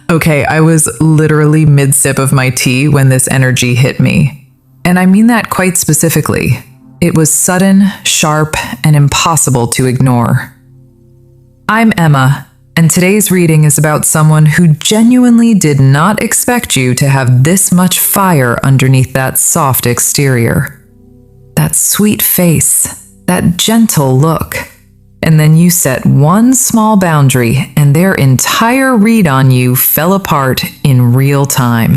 Okay, I was literally mid-sip of my tea when this energy hit me. And I mean that quite specifically. It was sudden, sharp, and impossible to ignore. I'm Emma, and today's reading is about someone who genuinely did not expect you to have this much fire underneath that soft exterior. That sweet face, that gentle look. And then you set one small boundary and their entire read on you fell apart in real time.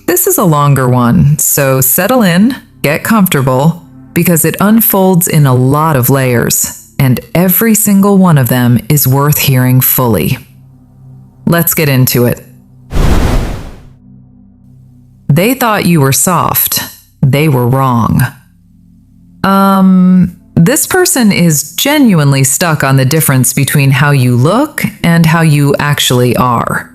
This is a longer one, so settle in, get comfortable, because it unfolds in a lot of layers, and every single one of them is worth hearing fully. Let's get into it. They thought you were soft. They were wrong. This person is genuinely stuck on the difference between how you look and how you actually are.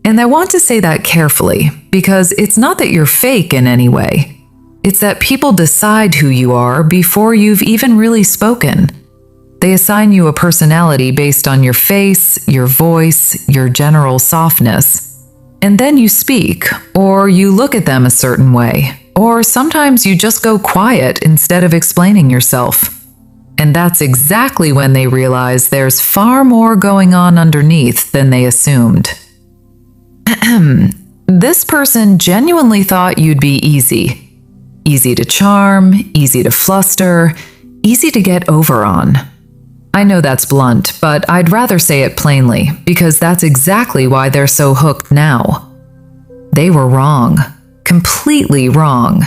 And I want to say that carefully, because it's not that you're fake in any way. It's that people decide who you are before you've even really spoken. They assign you a personality based on your face, your voice, your general softness. And then you speak, or you look at them a certain way. Or sometimes you just go quiet instead of explaining yourself. And that's exactly when they realize there's far more going on underneath than they assumed. This person genuinely thought you'd be easy. Easy to charm, easy to fluster, easy to get over on. I know that's blunt, but I'd rather say it plainly, because that's exactly why they're so hooked now. They were wrong. Completely wrong.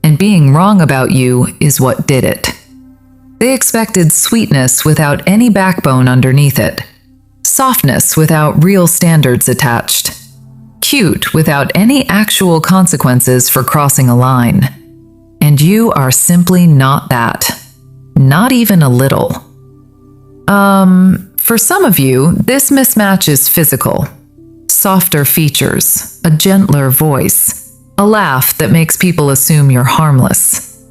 And being wrong about you is what did it. They expected sweetness without any backbone underneath it. Softness without real standards attached. Cute without any actual consequences for crossing a line. And you are simply not that. Not even a little. For some of you, this mismatch is physical. Softer features, a gentler voice. A laugh that makes people assume you're harmless.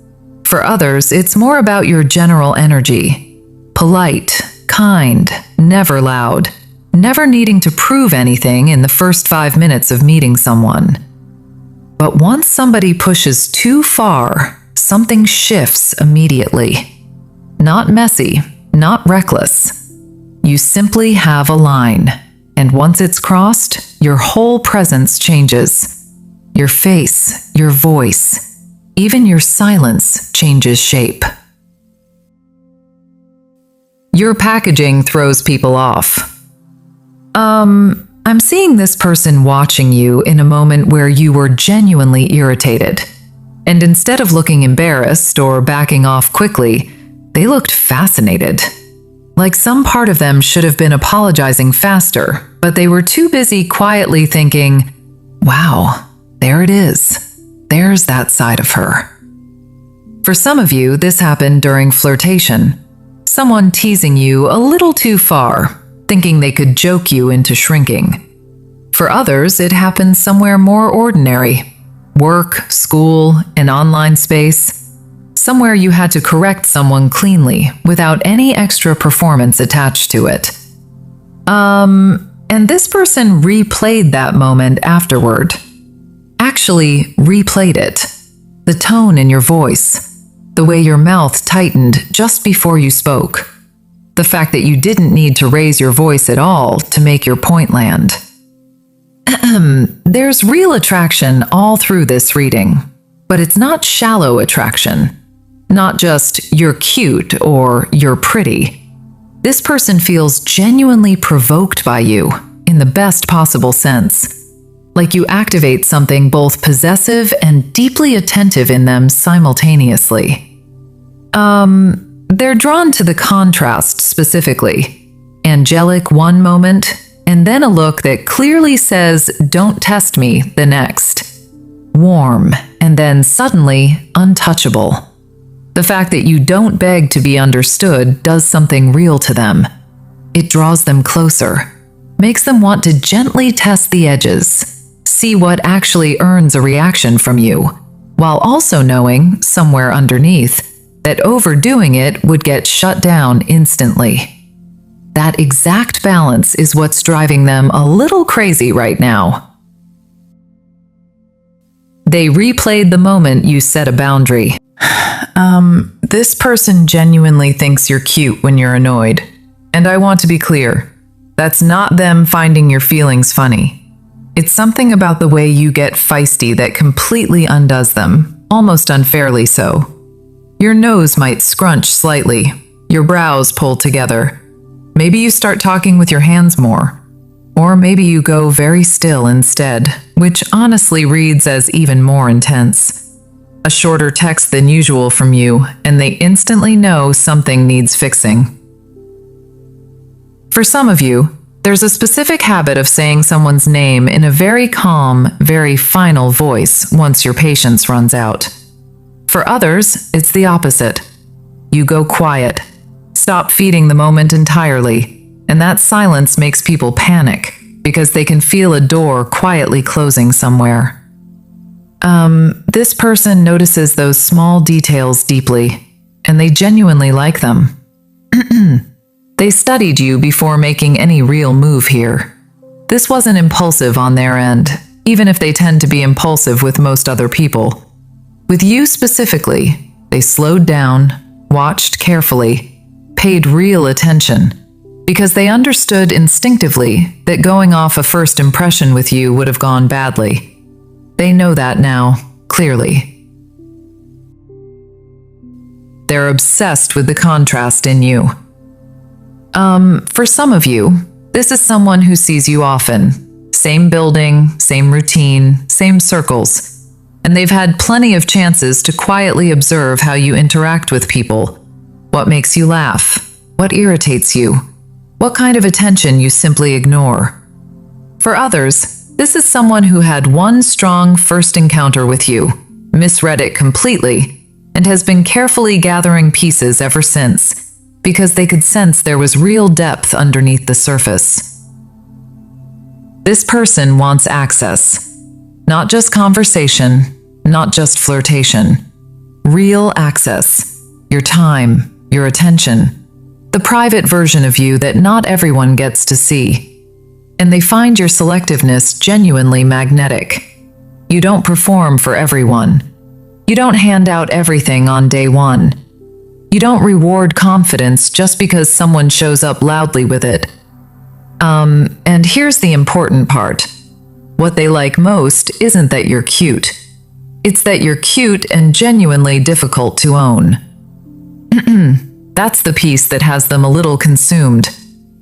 For others, it's more about your general energy. Polite, kind, never loud, never needing to prove anything in the first 5 minutes of meeting someone. But once somebody pushes too far, something shifts immediately. Not messy, not reckless. You simply have a line, and once it's crossed, your whole presence changes. Your face, your voice, even your silence changes shape. Your packaging throws people off. I'm seeing this person watching you in a moment where you were genuinely irritated. And instead of looking embarrassed or backing off quickly, they looked fascinated. Like some part of them should have been apologizing faster, but they were too busy quietly thinking, wow. There it is. There's that side of her. For some of you, this happened during flirtation. Someone teasing you a little too far, thinking they could joke you into shrinking. For others, it happened somewhere more ordinary. Work, school, an online space. Somewhere you had to correct someone cleanly, without any extra performance attached to it. And this person replayed that moment afterward. Actually replayed it. The tone in your voice, the way your mouth tightened just before you spoke, the fact that you didn't need to raise your voice at all to make your point land. There's real attraction all through this reading, but it's not shallow attraction. Not just you're cute or you're pretty. This person feels genuinely provoked by you in the best possible sense. Like you activate something both possessive and deeply attentive in them simultaneously. They're drawn to the contrast specifically. Angelic one moment, and then a look that clearly says, "Don't test me," the next. Warm, and then suddenly untouchable. The fact that you don't beg to be understood does something real to them. It draws them closer, makes them want to gently test the edges. See what actually earns a reaction from you, while also knowing, somewhere underneath, that overdoing it would get shut down instantly. that exact balance is what's driving them a little crazy right now. They replayed the moment you set a boundary. This person genuinely thinks you're cute when you're annoyed. And I want to be clear, that's not them finding your feelings funny. It's something about the way you get feisty that completely undoes them, almost unfairly so. Your nose might scrunch slightly, your brows pull together. Maybe you start talking with your hands more. Or maybe you go very still instead, which honestly reads as even more intense. A shorter text than usual from you, and they instantly know something needs fixing. For some of you, there's a specific habit of saying someone's name in a very calm, very final voice once your patience runs out. For others, it's the opposite. You go quiet, stop feeding the moment entirely, and that silence makes people panic because they can feel a door quietly closing somewhere. This person notices those small details deeply, and they genuinely like them. They studied you before making any real move here. This wasn't impulsive on their end, even if they tend to be impulsive with most other people. With you specifically, they slowed down, watched carefully, paid real attention, because they understood instinctively that going off a first impression with you would have gone badly. They know that now, clearly. They're obsessed with the contrast in you. For some of you, this is someone who sees you often. Same building, same routine, same circles. And they've had plenty of chances to quietly observe how you interact with people. What makes you laugh? What irritates you? What kind of attention you simply ignore? For others, this is someone who had one strong first encounter with you, misread it completely, and has been carefully gathering pieces ever since, because they could sense there was real depth underneath the surface. This person wants access. Not just conversation, not just flirtation. Real access. Your time, your attention. The private version of you that not everyone gets to see. And they find your selectiveness genuinely magnetic. You don't perform for everyone. You don't hand out everything on day one. You don't reward confidence just because someone shows up loudly with it. And here's the important part. What they like most isn't that you're cute. It's that you're cute and genuinely difficult to own. That's the piece that has them a little consumed.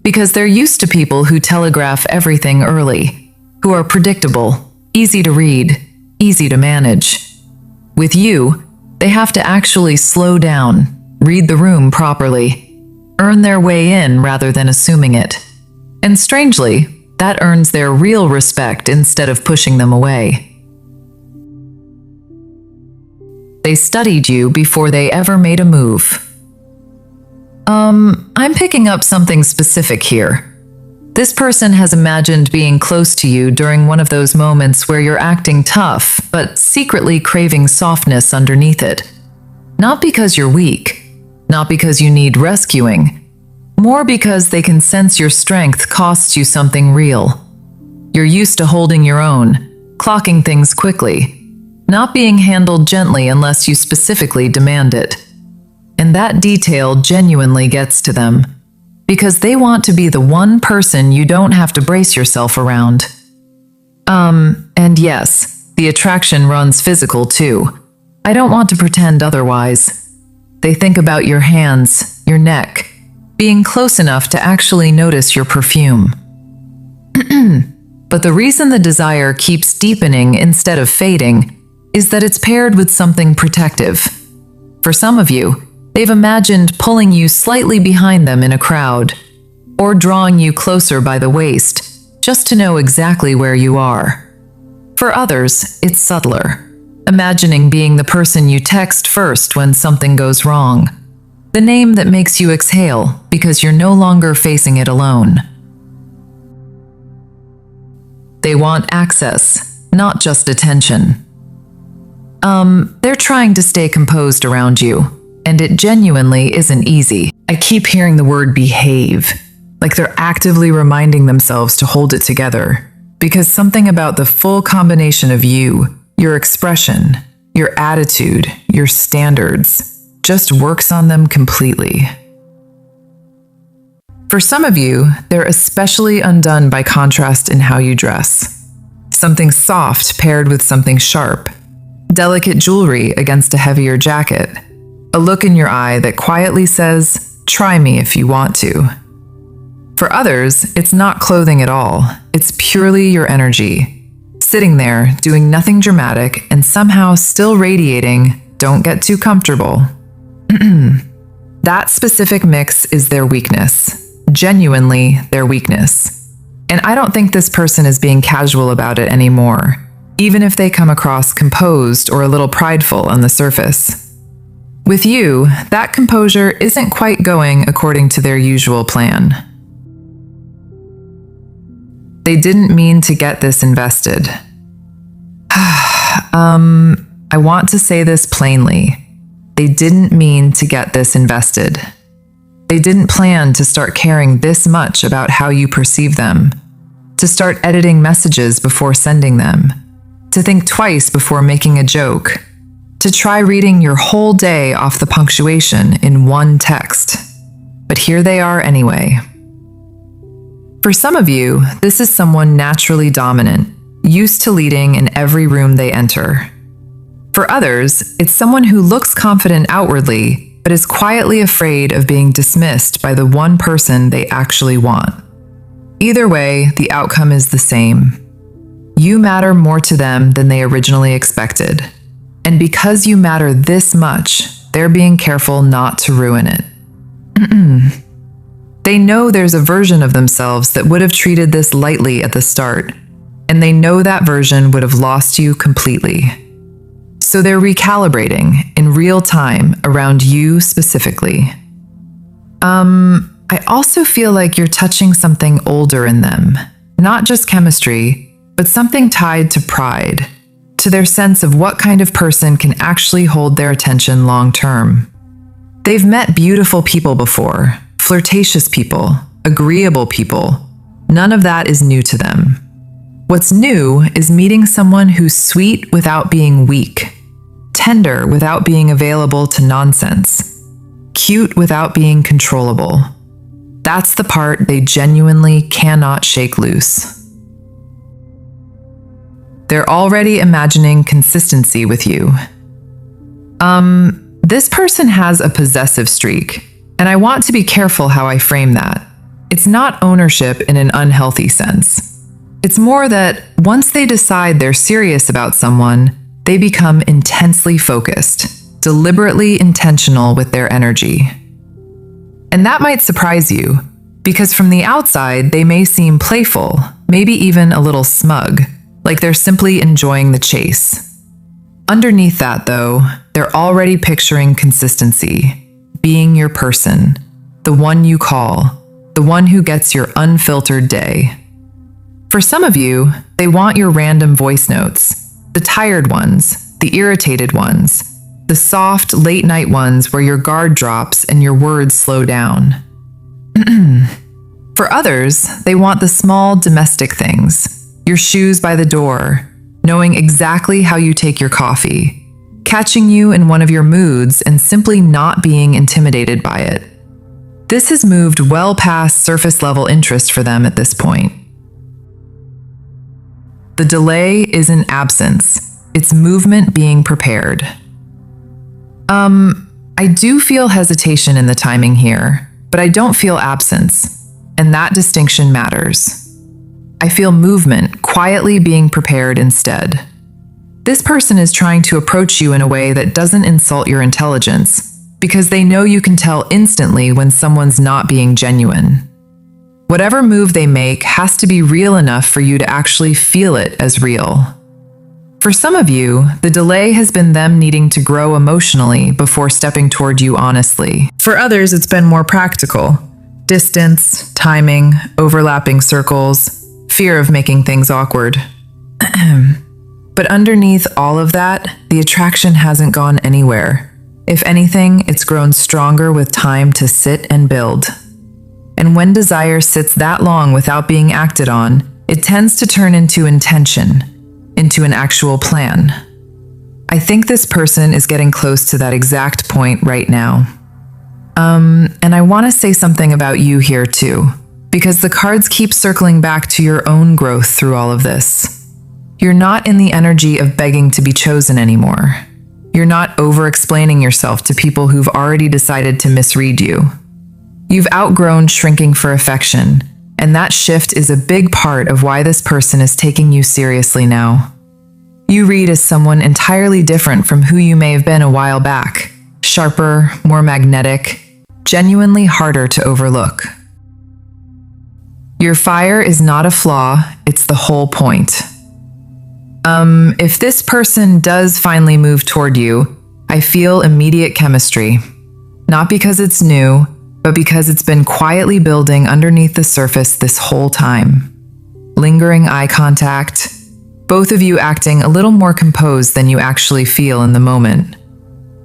Because they're used to people who telegraph everything early, who are predictable, easy to read, easy to manage. With you, they have to actually slow down, read the room properly, earn their way in rather than assuming it. And strangely, that earns their real respect instead of pushing them away. They studied you before they ever made a move. I'm picking up something specific here. This person has imagined being close to you during one of those moments where you're acting tough, but secretly craving softness underneath it. Not because you're weak, not because you need rescuing, more because they can sense your strength costs you something real. You're used to holding your own, clocking things quickly, not being handled gently unless you specifically demand it. And that detail genuinely gets to them, because they want to be the one person you don't have to brace yourself around. And yes, the attraction runs physical too. I don't want to pretend otherwise. They think about your hands, your neck, being close enough to actually notice your perfume. But the reason the desire keeps deepening instead of fading is that it's paired with something protective. For some of you, they've imagined pulling you slightly behind them in a crowd, or drawing you closer by the waist, just to know exactly where you are. For others, it's subtler, imagining being the person you text first when something goes wrong, the name that makes you exhale because you're no longer facing it alone. They want access, not just attention. They're trying to stay composed around you. And it genuinely isn't easy. I keep hearing the word behave. like they're actively reminding themselves to hold it together, because something about the full combination of you, your expression, your attitude, your standards, just works on them completely. For some of you, they're especially undone by contrast in how you dress. Something soft paired with something sharp, delicate jewelry against a heavier jacket, a look in your eye that quietly says, "Try me if you want to." For others, it's not clothing at all. It's purely your energy, sitting there doing nothing dramatic and somehow still radiating, "Don't get too comfortable." That specific mix is their weakness, genuinely their weakness. And I don't think this person is being casual about it anymore, even if they come across composed or a little prideful on the surface. With you, that composure isn't quite going according to their usual plan. They didn't mean to get this invested. I want to say this plainly. They didn't mean to get this invested. They didn't plan to start caring this much about how you perceive them, to start editing messages before sending them, to think twice before making a joke, to try reading your whole day off the punctuation in one text. But here they are anyway. For some of you, this is someone naturally dominant, used to leading in every room they enter. For others, it's someone who looks confident outwardly, but is quietly afraid of being dismissed by the one person they actually want. Either way, the outcome is the same. You matter more to them than they originally expected. And because you matter this much, they're being careful not to ruin it. They know there's a version of themselves that would have treated this lightly at the start, and they know that version would have lost you completely. So they're recalibrating in real time around you specifically. I also feel like you're touching something older in them, not just chemistry, but something tied to pride, to their sense of what kind of person can actually hold their attention long term. They've met beautiful people before, flirtatious people, agreeable people. None of that is new to them. What's new is meeting someone who's sweet without being weak, tender without being available to nonsense, cute without being controllable. That's the part they genuinely cannot shake loose. They're already imagining consistency with you. This person has a possessive streak, and I want to be careful how I frame that. It's not ownership in an unhealthy sense. It's more that once they decide they're serious about someone, they become intensely focused, deliberately intentional with their energy. And that might surprise you, because from the outside, they may seem playful, maybe even a little smug, like they're simply enjoying the chase. Underneath that, though, they're already picturing consistency, being your person, the one you call, the one who gets your unfiltered day. For some of you, they want your random voice notes, the tired ones, the irritated ones, the soft, late-night ones where your guard drops and your words slow down. For others, they want the small domestic things, your shoes by the door, knowing exactly how you take your coffee, catching you in one of your moods and simply not being intimidated by it. This has moved well past surface-level interest for them at this point. The delay isn't absence, it's movement being prepared. I do feel hesitation in the timing here, but I don't feel absence, and that distinction matters. I feel movement quietly being prepared instead. This person is trying to approach you in a way that doesn't insult your intelligence, because they know you can tell instantly when someone's not being genuine. Whatever move they make has to be real enough for you to actually feel it as real. For some of you, the delay has been them needing to grow emotionally before stepping toward you honestly. For others, it's been more practical. Distance, timing, overlapping circles, fear of making things awkward. But underneath all of that, the attraction hasn't gone anywhere. If anything, it's grown stronger with time to sit and build. And when desire sits that long without being acted on, it tends to turn into intention, into an actual plan. I think this person is getting close to that exact point right now. And I want to say something about you here too, because the cards keep circling back to your own growth through all of this. You're not in the energy of begging to be chosen anymore. You're not over-explaining yourself to people who've already decided to misread you. You've outgrown shrinking for affection, and that shift is a big part of why this person is taking you seriously now. You read as someone entirely different from who you may have been a while back, sharper, more magnetic, genuinely harder to overlook. Your fire is not a flaw, it's the whole point. If this person does finally move toward you, I feel immediate chemistry. Not because it's new, but because it's been quietly building underneath the surface this whole time. Lingering eye contact, both of you acting a little more composed than you actually feel in the moment.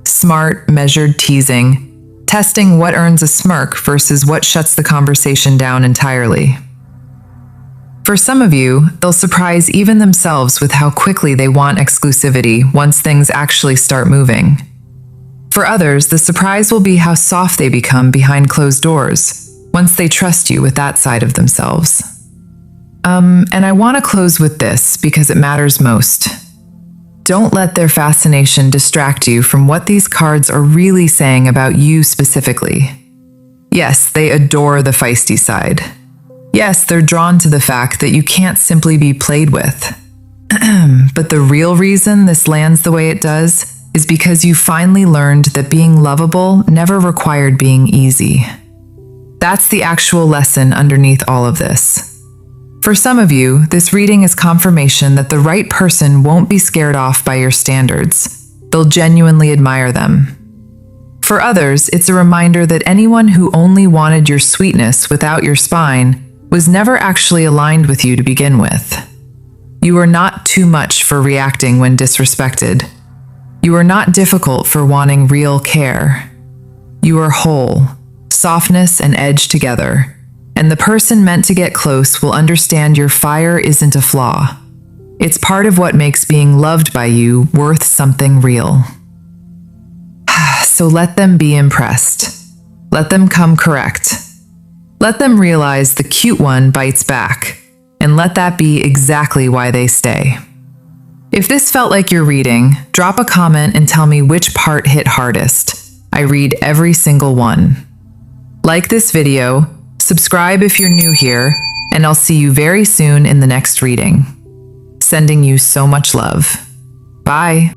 Smart, measured teasing, testing what earns a smirk versus what shuts the conversation down entirely. For some of you, they'll surprise even themselves with how quickly they want exclusivity once things actually start moving. For others, the surprise will be how soft they become behind closed doors once they trust you with that side of themselves. And I want to close with this because it matters most. Don't let their fascination distract you from what these cards are really saying about you specifically. Yes, they adore the feisty side. Yes, they're drawn to the fact that you can't simply be played with. But the real reason this lands the way it does is because you finally learned that being lovable never required being easy. That's the actual lesson underneath all of this. For some of you, this reading is confirmation that the right person won't be scared off by your standards. They'll genuinely admire them. For others, it's a reminder that anyone who only wanted your sweetness without your spine was never actually aligned with you to begin with. You are not too much for reacting when disrespected. You are not difficult for wanting real care. You are whole, softness and edge together, and the person meant to get close will understand your fire isn't a flaw. It's part of what makes being loved by you worth something real. So let them be impressed. Let them come correct. Let them realize the cute one bites back, and let that be exactly why they stay. If this felt like your reading, drop a comment and tell me which part hit hardest. I read every single one. Like this video, subscribe if you're new here, and I'll see you very soon in the next reading. Sending you so much love. Bye.